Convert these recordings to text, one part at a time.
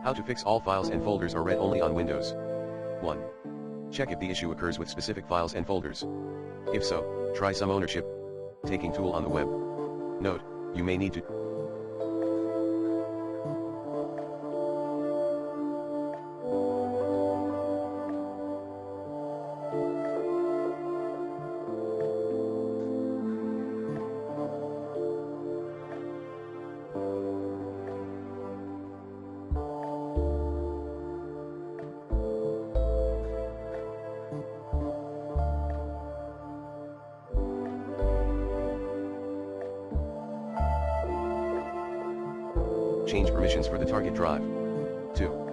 How to fix all files and folders are read only on Windows. 1. Check if the issue occurs with specific files and folders. If so, try some ownership taking tool on the web. Note, you may need to change permissions for the target drive. 2.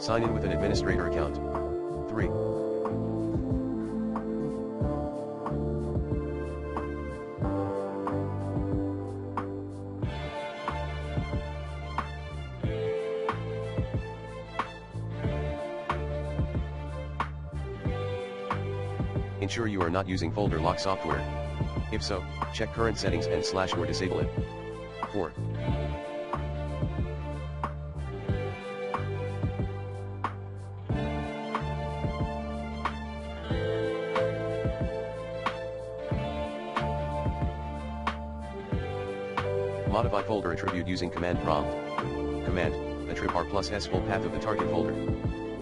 Sign in with an administrator account. 3. Ensure you are not using folder lock software. If so, check current settings and / or disable it. 4. Modify folder attribute using command prompt. Command, attrib r plus s full path of the target folder.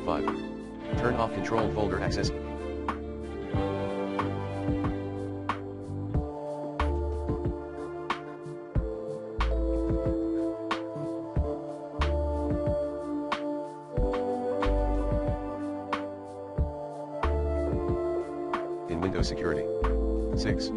5. Turn off control folder access. In Windows Security. 6.